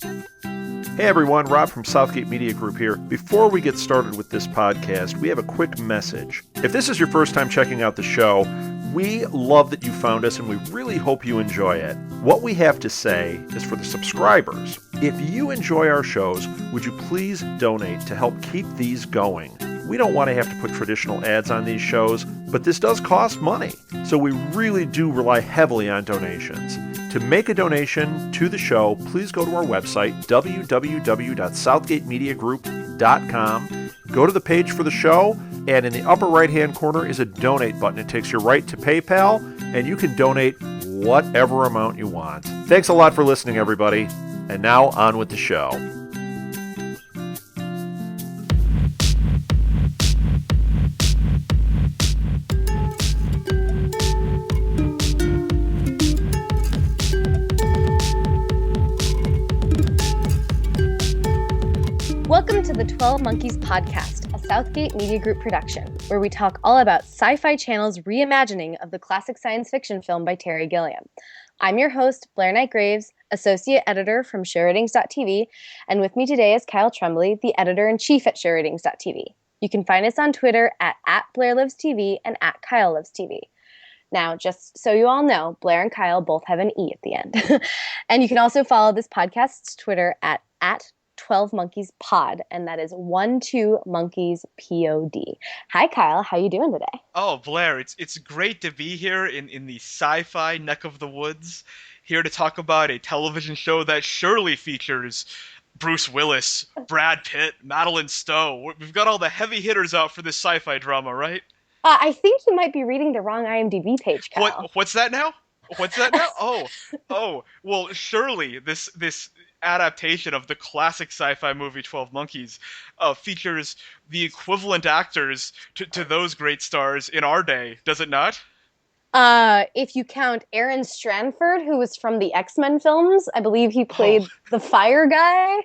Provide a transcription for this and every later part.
Hey everyone, Rob from Southgate Media Group here. Before we get started with this podcast, we have a quick message. If this is your first time checking out the show, we love that you found us and we really hope you enjoy it. What we have to say is for the subscribers. If you enjoy our shows, would you please donate to help keep these going? We don't want to have to put traditional ads on these shows, but this does cost money. So we really do rely heavily on donations. To make a donation to the show, please go to our website, www.southgatemediagroup.com. Go to the page for the show, and in the upper right-hand corner is a donate button. It takes you right to PayPal, and you can donate whatever amount you want. Thanks a lot for listening, everybody. And now, on with the show. Welcome to the 12 Monkeys podcast, a Southgate Media Group production, where we talk all about Sci-Fi Channel's reimagining of the classic science fiction film by Terry Gilliam. I'm your host, Blair Knight Graves, associate editor from ShareRatings.tv, and with me today is Kyle Tremblay, the editor-in-chief at ShareRatings.tv. You can find us on Twitter at BlairLivesTV and at KyleLivesTV. Now, just so you all know, Blair and Kyle both have an E at the end. And you can also follow this podcast's Twitter at 12 Monkeys Pod, and that is 12 Monkeys Pod. Hi, Kyle. How you doing today? Oh, Blair, it's great to be here in the sci-fi neck of the woods, here to talk about a television show that surely features Bruce Willis, Brad Pitt, Madeline Stowe. We've got all the heavy hitters out for this sci-fi drama, right? I think you might be reading the wrong IMDb page, Kyle. What's that now? What's that now? Oh. Well, surely this adaptation of the classic sci-fi movie 12 Monkeys features the equivalent actors to those great stars in our day, does it not? If you count Aaron Stranford, who was from the X-Men films, I believe he played the Fire Guy.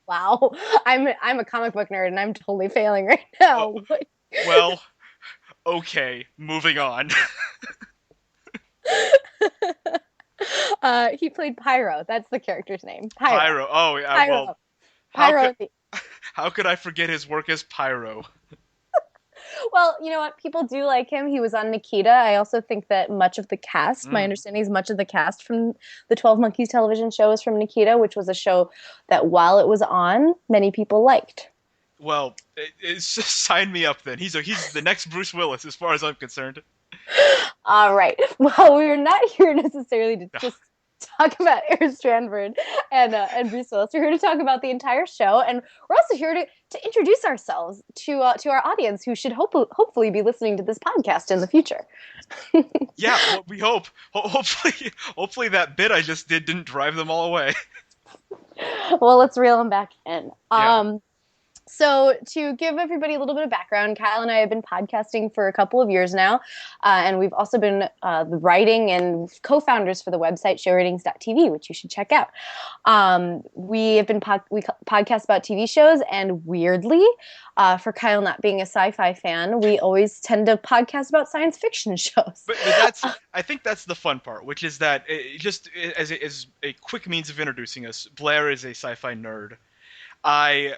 Wow, I'm a comic book nerd and I'm totally failing right now. Well, okay, moving on. He played Pyro. That's the character's name. Pyro. Oh, yeah. Pyro. Well, Pyro. How could I forget his work as Pyro? Well, you know what? People do like him. He was on Nikita. I also think that much of the cast, my understanding is much of the cast from the 12 Monkeys television show is from Nikita, which was a show that while it was on, many people liked. Well, sign me up then. He's the next Bruce Willis as far as I'm concerned. All right. Well, we're not here necessarily to just talk about Aaron Stranford and Bruce Willis. We're here to talk about the entire show, and we're also here to introduce ourselves to our audience, who should hopefully be listening to this podcast in the future. Yeah, well, we hope. Hopefully that bit I just didn't drive them all away. Well, let's reel them back in. Yeah. So to give everybody a little bit of background, Kyle and I have been podcasting for a couple of years now, and we've also been writing and co-founders for the website ShareRatings.tv, which you should check out. We have been we podcast about TV shows, and weirdly, for Kyle not being a sci-fi fan, we always tend to podcast about science fiction shows. But I think that's the fun part, which is that just as a quick means of introducing us, Blair is a sci-fi nerd. I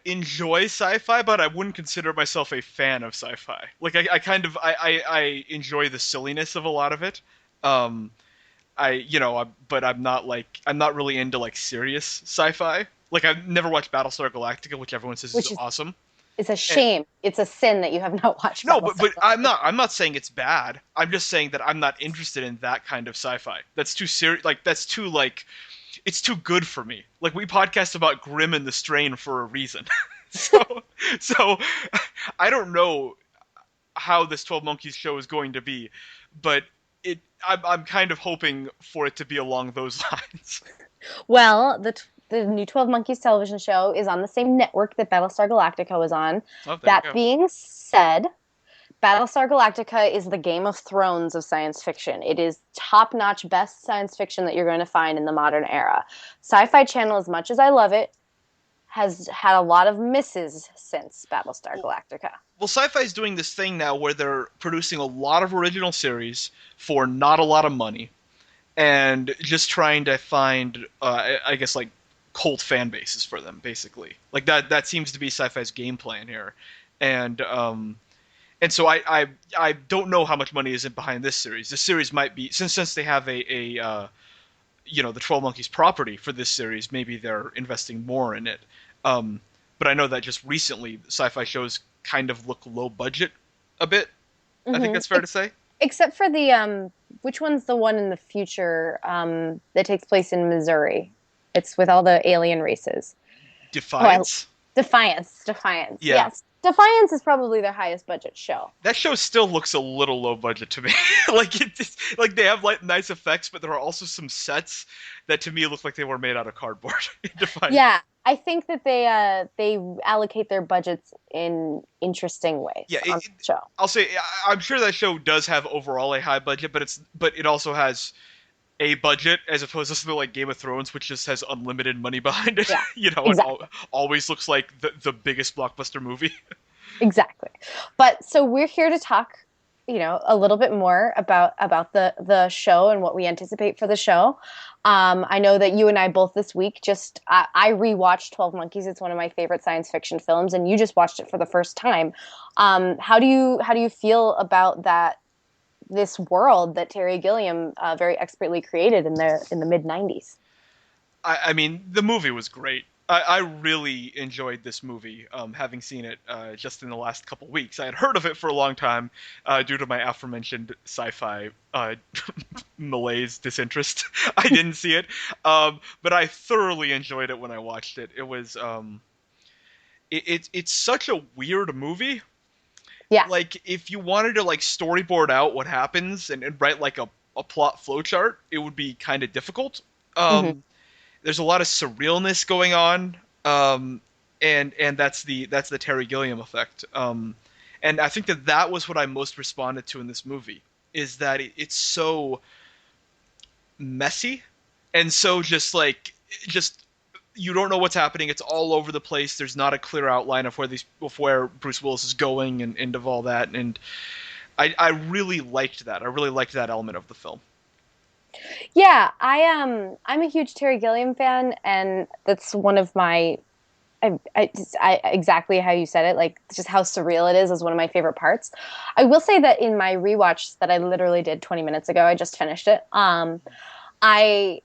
enjoy sci-fi, but I wouldn't consider myself a fan of sci-fi. Like I enjoy the silliness of a lot of it. But I'm not really into like serious sci-fi. Like I've never watched Battlestar Galactica, which everyone says is awesome. It's a shame. It's a sin that you have not watched. No, but I'm not saying it's bad. I'm just saying that I'm not interested in that kind of sci-fi. That's too serious. Like that's too like. It's too good for me. Like, we podcast about Grimm and the Strain for a reason. so I don't know how this 12 Monkeys show is going to be, but I'm kind of hoping for it to be along those lines. Well, the new 12 Monkeys television show is on the same network that Battlestar Galactica was on. Oh, that being said, Battlestar Galactica is the Game of Thrones of science fiction. It is top-notch best science fiction that you're going to find in the modern era. Sci-Fi Channel, as much as I love it, has had a lot of misses since Battlestar Galactica. Well, Sci-Fi is doing this thing now where they're producing a lot of original series for not a lot of money. and just trying to find, I guess, like cult fan bases for them, basically. Like that seems to be sci-fi's game plan here, and so I don't know how much money is in behind this series. This series might be, since they have the 12 Monkeys property for this series, maybe they're investing more in it. But I know that just recently, sci-fi shows kind of look low budget a bit. I think that's fair to say. Except for the which one's the one in the future that takes place in Missouri? It's with all the alien races. Defiance. Defiance. Yeah. Yes. Defiance is probably their highest budget show. That show still looks a little low budget to me. Like they have like nice effects, but there are also some sets that to me look like they were made out of cardboard. In Defiance. Yeah, I think that they allocate their budgets in interesting ways on the show. I'll say I'm sure that show does have overall a high budget, but it also has a budget as opposed to something like Game of Thrones, which just has unlimited money behind it. Yeah, And always looks like the biggest blockbuster movie. Exactly. But so we're here to talk, a little bit more about the show and what we anticipate for the show. I know that you and I both this week I rewatched 12 Monkeys. It's one of my favorite science fiction films, and you just watched it for the first time. How do you feel about this world that Terry Gilliam very expertly created in the mid 90s? I mean, the movie was great. I really enjoyed this movie, having seen it just in the last couple weeks. I had heard of it for a long time due to my aforementioned sci-fi malaise disinterest. I didn't see it, but I thoroughly enjoyed it when I watched it. It was it's such a weird movie. Yeah. Like if you wanted to like storyboard out what happens and write like a plot flowchart, it would be kind of difficult. There's a lot of surrealness going on, and that's the Terry Gilliam effect. And I think that was what I most responded to in this movie, is that it's so messy and so just you don't know what's happening. It's all over the place. There's not a clear outline of where Bruce Willis is going and of all that. And I really liked that. I really liked that element of the film. Yeah, I'm a huge Terry Gilliam fan, and that's one of my exactly how you said it, like just how surreal it is one of my favorite parts. I will say that in my rewatch that I literally did 20 minutes ago, I just finished it. I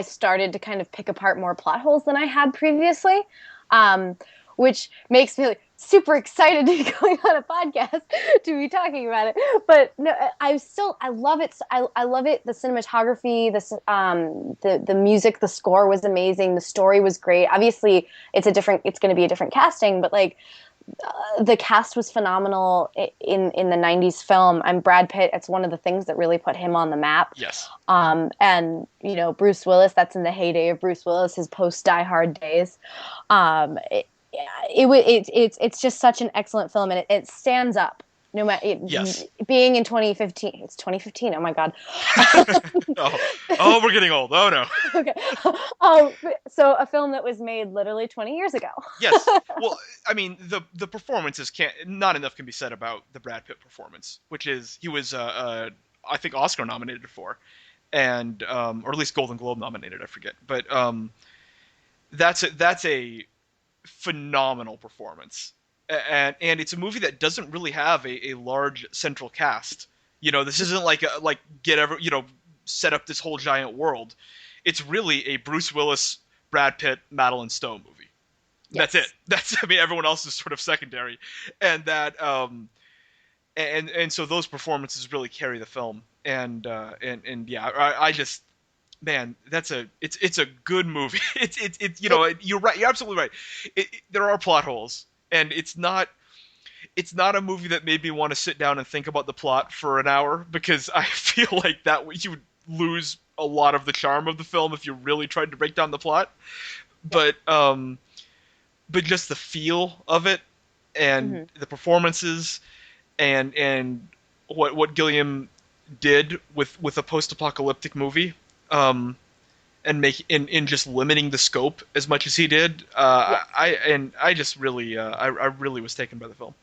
started to kind of pick apart more plot holes than I had previously, which makes me super excited to be going on a podcast to be talking about it. But no, I love it. I love it. The cinematography, the music, the score was amazing. The story was great. Obviously, it's going to be a different casting, but like the cast was phenomenal in the 90s film. I'm Brad Pitt. It's one of the things that really put him on the map. Yes. And Bruce Willis, that's in the heyday of Bruce Willis, his post Die Hard days. It's just such an excellent film, and it stands up no matter Yes. Being in 2015. It's 2015. Oh my god. Oh, we're getting old. Oh no. Okay. So a film that was made literally 20 years ago. Yes. Well, I mean, the performances not enough can be said about the Brad Pitt performance, which is he was I think Oscar nominated for, and or at least Golden Globe nominated, I forget. But that's a phenomenal performance, and it's a movie that doesn't really have a large central cast. This isn't like set up this whole giant world. It's really a Bruce Willis, Brad Pitt, Madeline Stowe movie. Yes. That's it. Everyone else is sort of secondary, and that and so those performances really carry the film. And yeah, I just, man, it's a good movie. You're right. You're absolutely right. There are plot holes, and it's not a movie that made me want to sit down and think about the plot for an hour, because I feel like that you would lose a lot of the charm of the film if you really tried to break down the plot. But just the feel of it and the performances and what Gilliam did with a post-apocalyptic movie, and in just limiting the scope as much as he did, I really was taken by the film.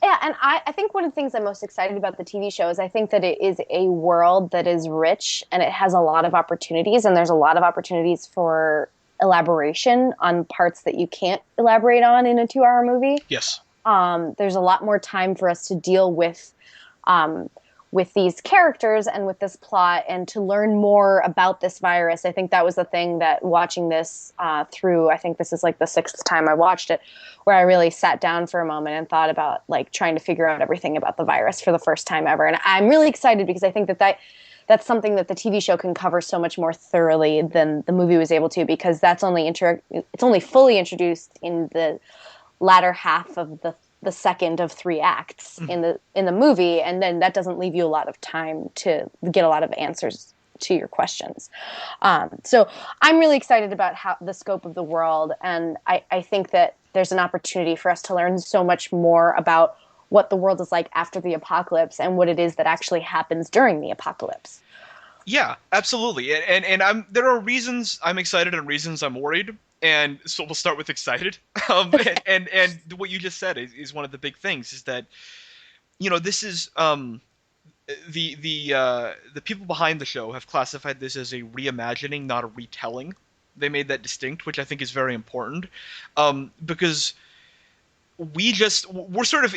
Yeah, and I think one of the things I'm most excited about the TV show is I think that it is a world that is rich and it has a lot of opportunities, and there's a lot of opportunities for elaboration on parts that you can't elaborate on in a 2-hour movie. Yes. There's a lot more time for us to deal um, with these characters and with this plot and to learn more about this virus. I think that was the thing that watching this through, I think this is like the 6th time I watched it, where I really sat down for a moment and thought about like trying to figure out everything about the virus for the first time ever. And I'm really excited because I think that's something that the TV show can cover so much more thoroughly than the movie was able to, because it's only fully introduced in the latter half of the second of 3 acts in the movie, and then that doesn't leave you a lot of time to get a lot of answers to your questions. So I'm really excited about how the scope of the world, and I think that there's an opportunity for us to learn so much more about what the world is like after the apocalypse and what it is that actually happens during the apocalypse. Yeah, absolutely. And there are reasons I'm excited and reasons I'm worried. And so we'll start with excited. And what you just said is one of the big things, is that, this is the people behind the show have classified this as a reimagining, not a retelling. They made that distinct, which I think is very important, because we're sort of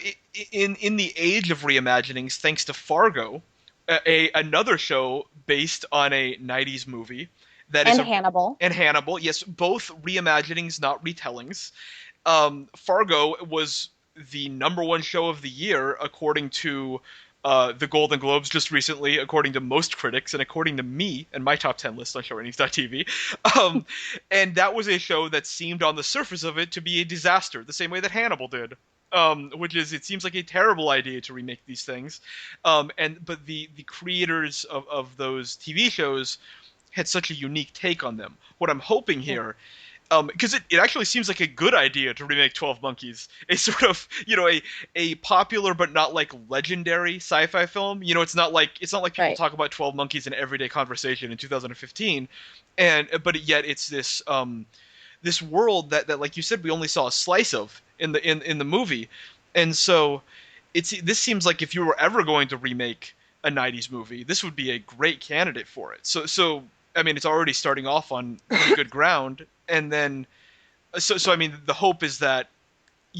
in the age of reimaginings, thanks to Fargo, another show based on a 90s movie Hannibal. And Hannibal, yes, both reimaginings, not retellings. Fargo was the #1 show of the year according to the Golden Globes just recently, according to most critics, and according to me and my top 10 list on ShowRatings.tv. And that was a show that seemed on the surface of it to be a disaster, the same way that Hannibal did. Which is, it seems like a terrible idea to remake these things. But the creators of those TV shows had such a unique take on them. What I'm hoping here, because it actually seems like a good idea to remake 12 Monkeys, a sort of, a popular but not like legendary sci-fi film. It's not like people Right. talk about 12 Monkeys in everyday conversation in 2015, but yet it's this this world that like you said, we only saw a slice of in the movie. And so this seems like if you were ever going to remake a 90s movie, this would be a great candidate for it. So I mean, it's already starting off on pretty good ground. And then so I mean, the hope is that,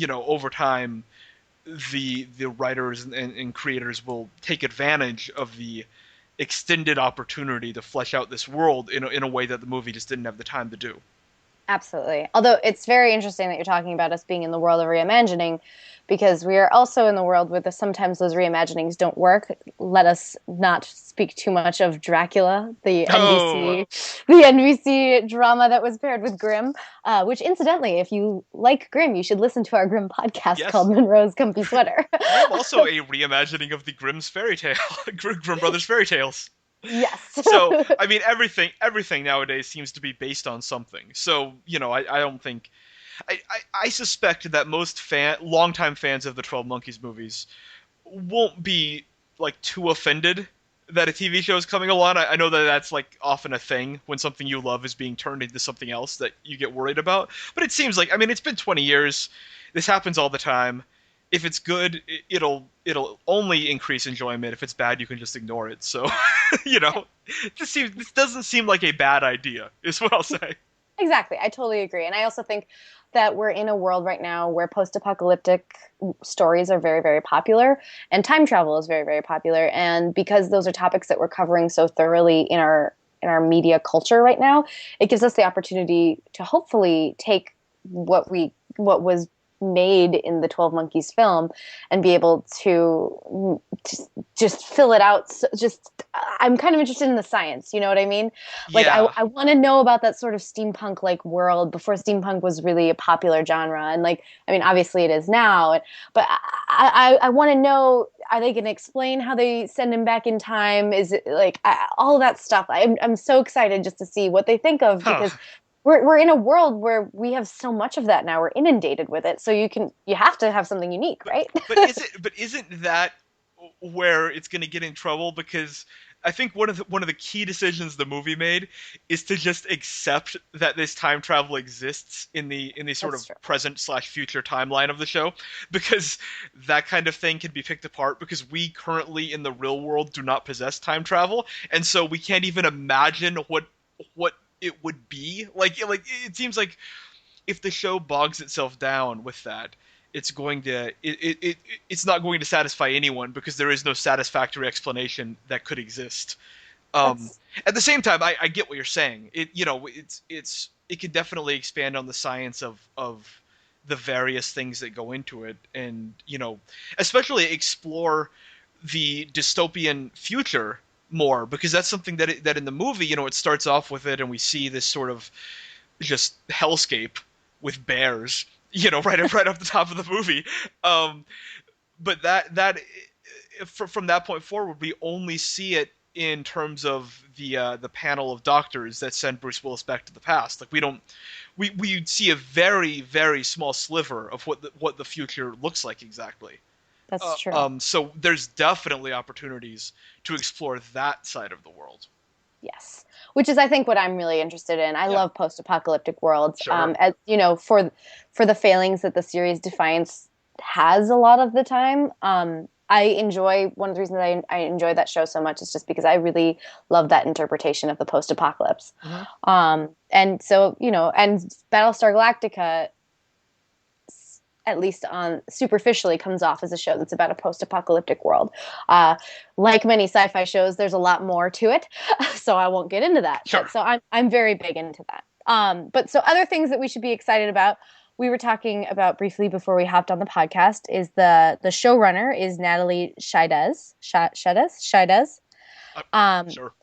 over time the writers and creators will take advantage of the extended opportunity to flesh out this world in a way that the movie just didn't have the time to do. Absolutely. Although it's very interesting that you're talking about us being in the world of reimagining, because we are also in the world where sometimes those reimaginings don't work. Let us not speak too much of Dracula, the NBC drama that was paired with Grimm, which incidentally, if you like Grimm, you should listen to our Grimm podcast Yes. called Monroe's Comfy Sweater. I am also a reimagining of the Grimm's fairy tale, Grimm Brothers fairy tales. Yes. So I mean, everything nowadays seems to be based on something. So I don't think, I suspect that most longtime fans of the 12 Monkeys movies won't be like too offended that a TV show is coming along. I know that that's like often a thing when something you love is being turned into something else that you get worried about. But it seems like, I mean, it's been 20 years. This happens all the time. If it's good, it'll only increase enjoyment. If it's bad, you can just ignore it. So, this doesn't seem like a bad idea, is what I'll say. Exactly. I totally agree. And I also think that we're in a world right now where post-apocalyptic stories are very, very popular, and time travel is very, very popular. And because those are topics that we're covering so thoroughly in our media culture right now, it gives us the opportunity to hopefully take what was made in the 12 Monkeys film and be able to just fill it out. So I'm kind of interested in the science, you know what I mean? Like, Yeah. I want to know about that sort of steampunk like world before steampunk was really a popular genre. And like, I mean, obviously it is now, but I want to know, are they going to explain how they send him back in time? Is it like all of that stuff? I'm so excited just to see what they think of, because we're in a world where we have so much of that now. We're inundated with it. So you have to have something unique, right? But isn't that where it's going to get in trouble? Because I think one of the key decisions the movie made is to just accept that this time travel exists in the sort That's of true. present slash future timeline of the show, because that kind of thing can be picked apart because we currently in the real world do not possess time travel, and so we can't even imagine what it would be like. It seems like if the show bogs itself down with that, it's not going to satisfy anyone because there is no satisfactory explanation that could exist. Um, That's at the same time, I get what you're saying. It can definitely expand on the science of the various things that go into it, and especially explore the dystopian future more, because that's something that in the movie, it starts off with it, and we see this sort of just hellscape with bears, right off the top of the movie. Um, but from that point forward, we only see it in terms of the panel of doctors that send Bruce Willis back to the past. Like we see a very very small sliver of what the future looks like exactly. that's true. So there's definitely opportunities to explore that side of the world. Yes, which is I think what I'm really interested in. I Yeah, love post-apocalyptic worlds. sure. As you know, for the failings that the series Defiance has a lot of the time. I enjoy one of the reasons I enjoy that show so much is just because I really love that interpretation of the post-apocalypse. Hmm. And so and Battlestar Galactica, at least on superficially, comes off as a show that's about a post-apocalyptic world. Like many sci-fi shows, there's a lot more to it, so I won't get into that. Sure. But, so I'm very big into that. But so other things that we should be excited about, we were talking about briefly before we hopped on the podcast, is the showrunner is Natalie Shaides. Shaides. Sure.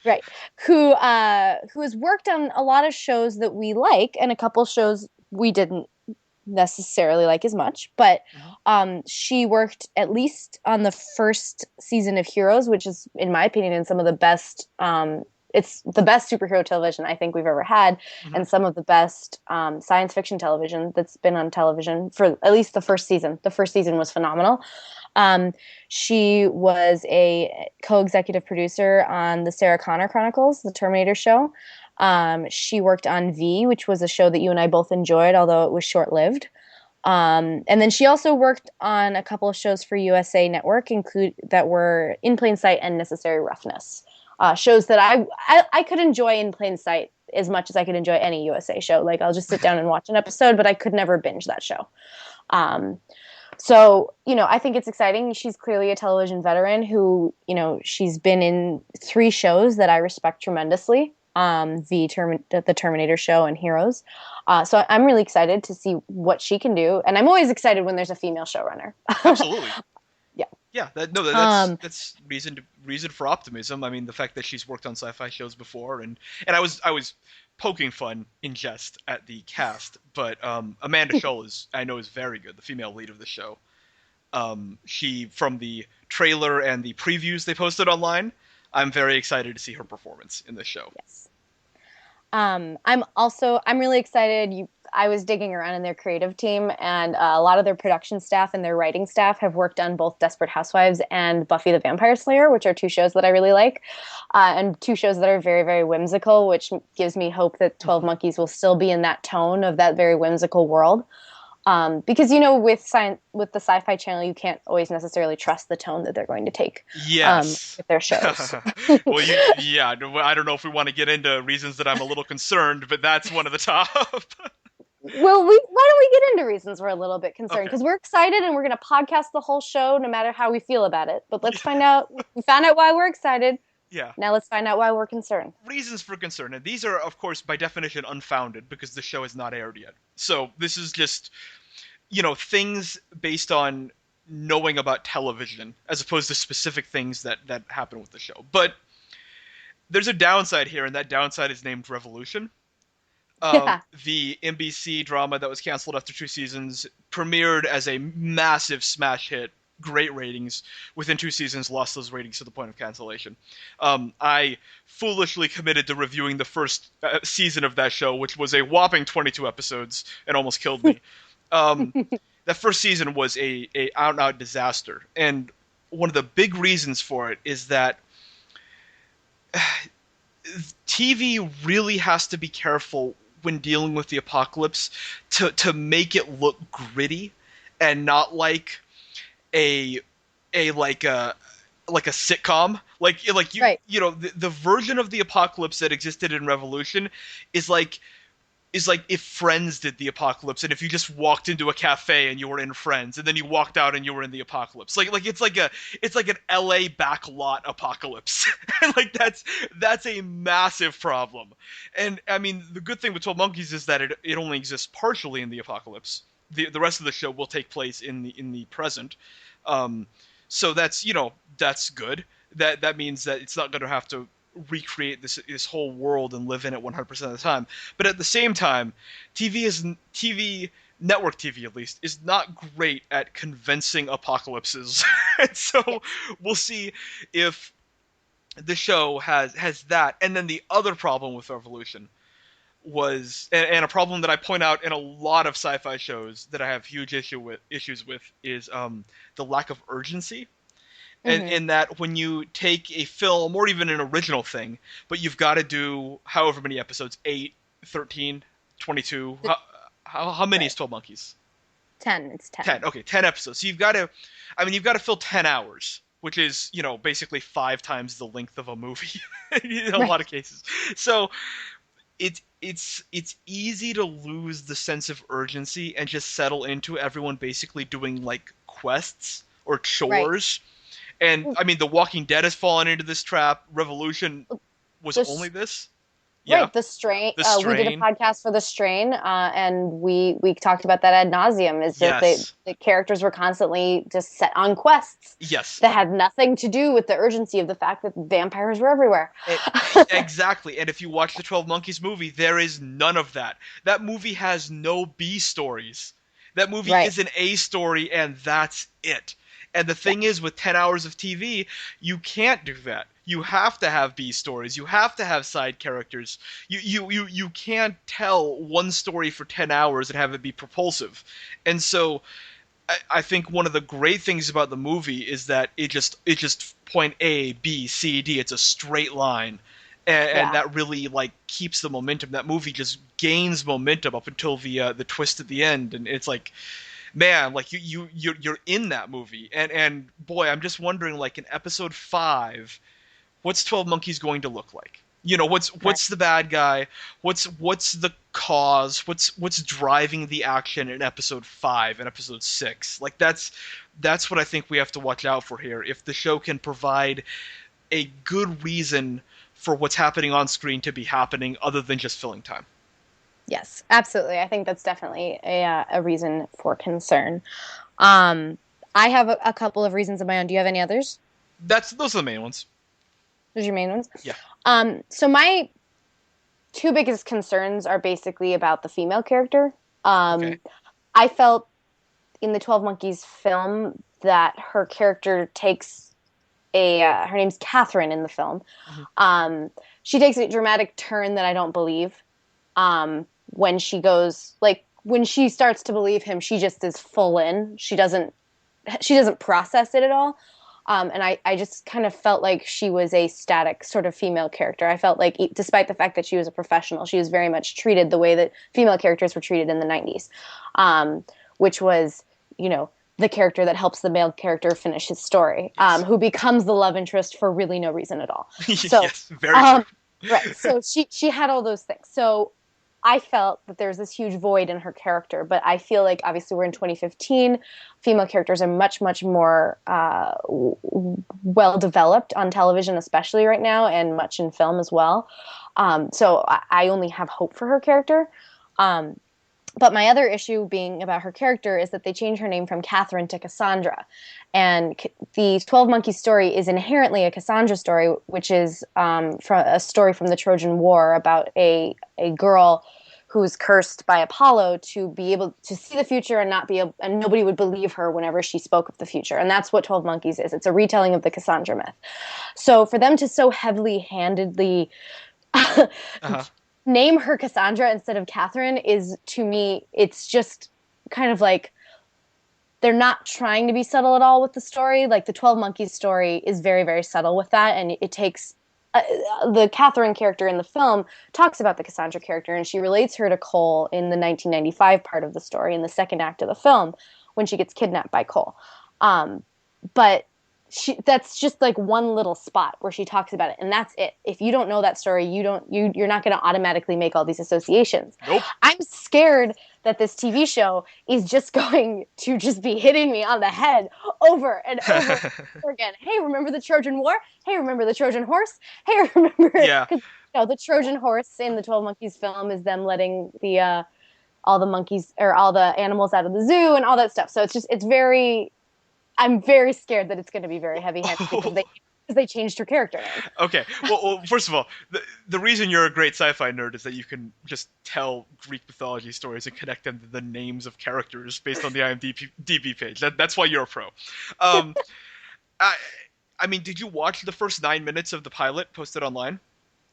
Right, who has worked on a lot of shows that we like and a couple shows we didn't necessarily like as much, but she worked at least on the first season of Heroes, which is, in my opinion, in some of the best. It's the best superhero television I think we've ever had, Hmm. and some of the best science fiction television that's been on television for at least the first season. The first season was phenomenal. She was a co-executive producer on the Sarah Connor Chronicles, the Terminator show. She worked on V, which was a show that you and I both enjoyed, although it was short-lived. And then she also worked on a couple of shows for USA Network, that were In Plain Sight and Necessary Roughness. Shows that I could enjoy in plain sight as much as I could enjoy any USA show. Like, I'll just sit down and watch an episode, but I could never binge that show. So, I think it's exciting. She's clearly a television veteran who, she's been in 3 shows that I respect tremendously. The Terminator show and Heroes. So I'm really excited to see what she can do. And I'm always excited when there's a female showrunner. Absolutely. Yeah. Yeah, that's reason for optimism. I mean, the fact that she's worked on sci-fi shows before, and I was poking fun in jest at the cast, but Amanda Scholl I know is very good, the female lead of the show. She, from the trailer and the previews they posted online, I'm very excited to see her performance in this show. Yes. I'm really excited. I was digging around in their creative team, and a lot of their production staff and their writing staff have worked on both Desperate Housewives and Buffy the Vampire Slayer, which are 2 shows that I really like, and 2 shows that are very, very whimsical, which gives me hope that 12 Monkeys will still be in that tone of that very whimsical world. Because with the Sci-Fi Channel, you can't always necessarily trust the tone that they're going to take. Yes. With their shows. Well, yeah, I don't know if we want to get into reasons that I'm a little concerned, but that's one of the top. Well, why don't we get into reasons we're a little bit concerned? Okay. Because we're excited and we're going to podcast the whole show, no matter how we feel about it. But let's find out. We found out why we're excited. Yeah. Now let's find out why we're concerned. Reasons for concern, and these are, of course, by definition, unfounded because the show has not aired yet. So this is just, things based on knowing about television as opposed to specific things that happen with the show. But there's a downside here, and that downside is named Revolution. Yeah. The NBC drama that was canceled after 2 seasons premiered as a massive smash hit, great ratings. Within 2 seasons, lost those ratings to the point of cancellation. I foolishly committed to reviewing the first season of that show, which was a whopping 22 episodes, and almost killed me. That first season was a out-and-out disaster, and one of the big reasons for it is that TV really has to be careful when dealing with the apocalypse to make it look gritty and not like a a sitcom. Like Right. you know the version of the apocalypse that existed in Revolution is like if Friends did the apocalypse, and if you just walked into a cafe and you were in Friends, and then you walked out and you were in the apocalypse. It's like an LA backlot apocalypse, and like that's a massive problem. And I mean, the good thing with 12 Monkeys is that it only exists partially in the apocalypse. The rest of the show will take place in the present. Um, so that's that's good. That means that it's not going to have to recreate this whole world and live in it 100% of the time. But at the same time, TV network TV at least is not great at convincing apocalypses. And so we'll see if the show has that. And then the other problem with Revolution was, and a problem that I point out in a lot of sci-fi shows that I have huge issues with is the lack of urgency. And Mm-hmm. in that when you take a film or even an original thing, but you've got to do however many episodes, 8, 13, 22, how many Right. is 12 Monkeys? 10. It's 10. 10. Okay, 10 episodes. So you've got to fill 10 hours, which is, basically 5 times the length of a movie in a Right. lot of cases. So it's easy to lose the sense of urgency and just settle into everyone basically doing like quests or Right. chores. And I mean, The Walking Dead has fallen into this trap. Revolution was This- only this. Yeah, Right, The Strain. The We did a Strain. podcast for The Strain, and we talked about that ad nauseum. Is that Yes. the characters were constantly just set on quests Yes, that had nothing to do with the urgency of the fact that vampires were everywhere. exactly. And if you watch the 12 Monkeys movie, there is none of that. That movie has no B stories. That movie Right. is an A story, and that's it. And the thing is, with 10 hours of TV, you can't do that. You have to have B stories. You have to have side characters. You can't tell one story for 10 hours and have it be propulsive. And so I think one of the great things about the movie is that it just point A, B, C, D. It's a straight line. And Yeah. that really like keeps the momentum. That movie just gains momentum up until the twist at the end, and it's like, man, like you're in that movie, and boy, I'm just wondering, like in episode 5, what's 12 Monkeys going to look like? What's the bad guy? What's the cause? What's driving the action in episode 5 and episode 6? Like that's what I think we have to watch out for here. If the show can provide a good reason for what's happening on screen to be happening other than just filling time. Yes, absolutely. I think that's definitely a reason for concern. I have a couple of reasons of my own. Do you have any others? Those are the main ones. Those are your main ones? Yeah. So my two biggest concerns are basically about the female character. Okay. I felt in the 12 Monkeys film that her character takes her name's Catherine in the film. Mhm. She takes a dramatic turn that I don't believe. When she goes, like, when she starts to believe him, she just is full in. She doesn't process it at all. And I just kind of felt like she was a static sort of female character. I felt like, despite the fact that she was a professional, she was very much treated the way that female characters were treated in the 90s, which was, the character that helps the male character finish his story, who becomes the love interest for really no reason at all. So, yes, very true. right. So she had all those things. So I felt that there's this huge void in her character, but I feel like obviously we're in 2015. Female characters are much, much more well developed on television, especially right now, and much in film as well. So I only have hope for her character. But my other issue being about her character is that they changed her name from Catherine to Cassandra. And the 12 Monkeys story is inherently a Cassandra story, which is from a story from the Trojan War about a girl who's cursed by Apollo to be able to see the future and and nobody would believe her whenever she spoke of the future. And that's what 12 Monkeys is. It's a retelling of the Cassandra myth. So for them to so heavily-handedly Uh-huh. name her Cassandra instead of Catherine is, to me, it's just kind of like they're not trying to be subtle at all with the story. Like the 12 Monkeys story is very, very subtle with that, and it takes the Catherine character in the film talks about the Cassandra character, and she relates her to Cole in the 1995 part of the story, in the second act of the film, when she gets kidnapped by Cole. But that's just like one little spot where she talks about it, and that's it. If you don't know that story, you're not going to automatically make all these associations. Nope. I'm scared that this TV show is just going to just be hitting me on the head over and over and over again. Hey, remember the Trojan War? Hey, remember the Trojan horse? Hey, remember? Yeah. Because the Trojan horse in the 12 Monkeys film is them letting the all the monkeys or all the animals out of the zoo and all that stuff. So I'm very scared that it's going to be very heavy-handed because they changed her character name. Okay. Well, first of all, the reason you're a great sci-fi nerd is that you can just tell Greek mythology stories and connect them to the names of characters based on the IMDb page. That's why you're a pro. I mean, did you watch the first 9 minutes of the pilot posted online?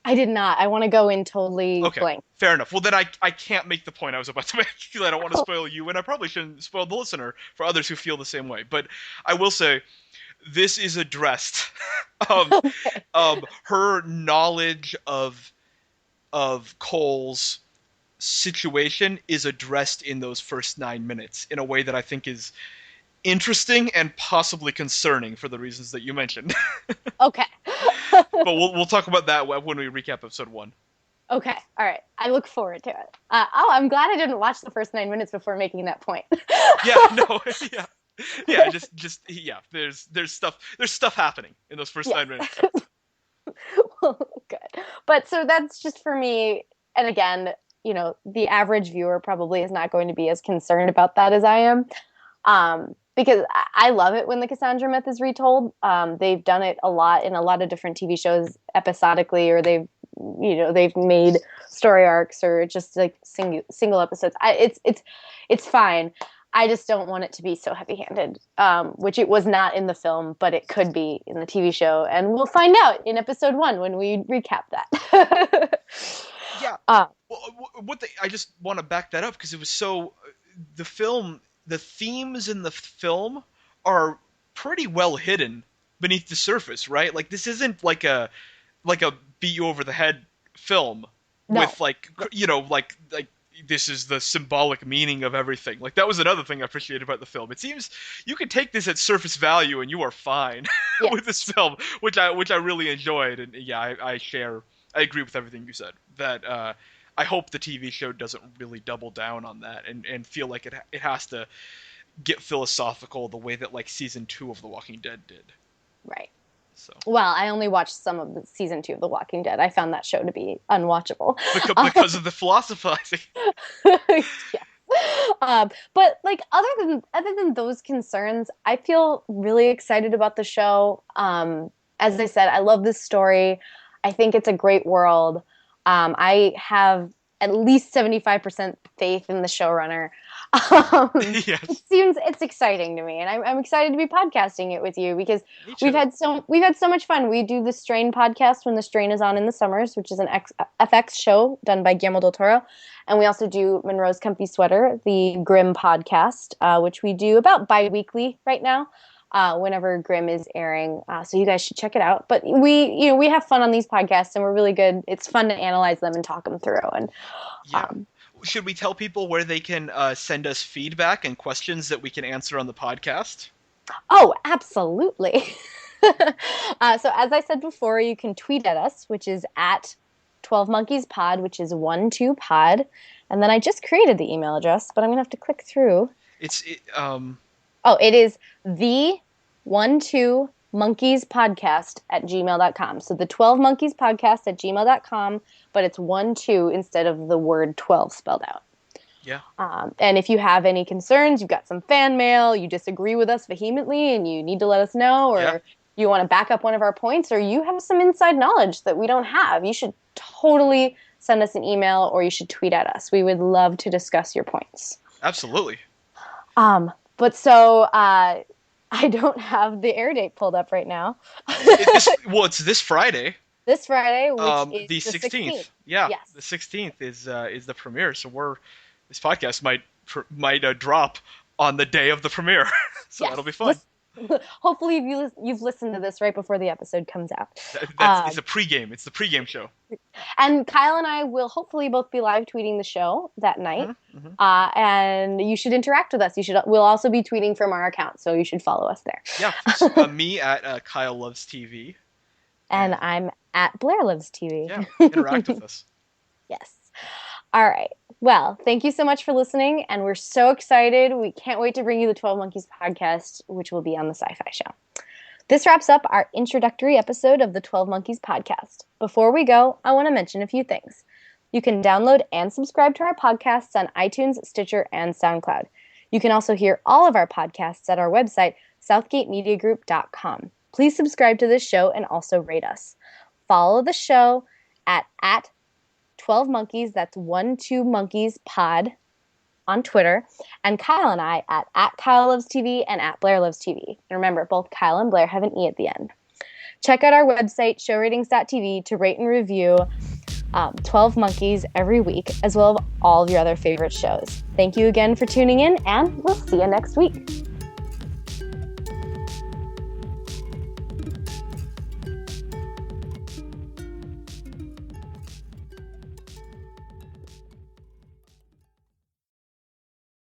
I did not. I want to go in totally blank. Fair enough. Well, then I can't make the point I was about to make because I don't want to spoil you, and I probably shouldn't spoil the listener for others who feel the same way. But I will say, this is addressed. Her knowledge of Cole's situation is addressed in those first 9 minutes in a way that I think is interesting and possibly concerning for the reasons that you mentioned. Okay. But we'll talk about that when we recap episode 1. Okay. All right. I look forward to it. I'm glad I didn't watch the first 9 minutes before making that point. Yeah. No. Yeah. Yeah. Just yeah. There's stuff happening in those first 9 minutes. Well, good. But so that's just for me. And again, the average viewer probably is not going to be as concerned about that as I am. Because I love it when the Cassandra myth is retold. They've done it a lot in a lot of different TV shows episodically, or they've made story arcs or just like single episodes. It's fine. I just don't want it to be so heavy-handed, which it was not in the film, but it could be in the TV show, and we'll find out in episode 1 when we recap that. Yeah. I just want to back that up because it was so the themes in the film are pretty well hidden beneath the surface, right? Like this isn't like a beat you over the head film with like this is the symbolic meaning of everything. Like that was another thing I appreciated about the film. It seems you can take this at surface value and you are fine with this film, which I really enjoyed. And yeah, I agree with everything you said. That I hope the TV show doesn't really double down on that and feel like it has to get philosophical the way that like season 2 of The Walking Dead did. Right. So. Well, I only watched some of the season 2 of The Walking Dead. I found that show to be unwatchable because of the philosophizing. Yeah. But like other than those concerns, I feel really excited about the show. As I said, I love this story. I think it's a great world. I have at least 75% faith in the showrunner. Yes. It's exciting to me, and I'm excited to be podcasting it with you because we've had so much fun. We do the Strain podcast when the Strain is on in the summers, which is an FX show done by Guillermo del Toro, and we also do Monroe's Comfy Sweater, the Grimm podcast, which we do about bi-weekly right now. Whenever Grimm is airing, so you guys should check it out. But we have fun on these podcasts, and we're really good. It's fun to analyze them and talk them through. And should we tell people where they can send us feedback and questions that we can answer on the podcast? Oh, absolutely. So as I said before, you can tweet at us, which is at 12monkeys pod, which is 12pod. And then I just created the email address, but I'm gonna have to click through. It is the 12monkeyspodcast@gmail.com. So the 12monkeyspodcast@gmail.com, but it's 12 instead of the word 12 spelled out. Yeah. And if you have any concerns, you've got some fan mail, you disagree with us vehemently and you need to let us know, or you want to back up one of our points, or you have some inside knowledge that we don't have, you should totally send us an email or you should tweet at us. We would love to discuss your points. Absolutely. But so I don't have the air date pulled up right now. It's this Friday. This Friday, which is the 16th. Yeah, yes. The 16th is the premiere. So this podcast might drop on the day of the premiere. So that'll be fun. Hopefully you've listened to this right before the episode comes out. It's a pregame. It's the pregame show. And Kyle and I will hopefully both be live tweeting the show that night. And you should interact with us. We'll also be tweeting from our account, so you should follow us there. Yeah, me at Kyle Loves TV. And I'm at Blair Loves TV. Yeah, interact with us. Yes. All right. Well, thank you so much for listening, and we're so excited. We can't wait to bring you the 12 Monkeys podcast, which will be on the Sci-Fi Show. This wraps up our introductory episode of the 12 Monkeys podcast. Before we go, I want to mention a few things. You can download and subscribe to our podcasts on iTunes, Stitcher, and SoundCloud. You can also hear all of our podcasts at our website, southgatemediagroup.com. Please subscribe to this show and also rate us. Follow the show at 12 Monkeys, that's 12 Monkeys pod on Twitter, and Kyle and I at Kyle Loves TV and at Blair Loves TV. And remember, both Kyle and Blair have an E at the end. Check out our website, showratings.tv, to rate and review 12 Monkeys every week, as well as all of your other favorite shows. Thank you again for tuning in, and we'll see you next week.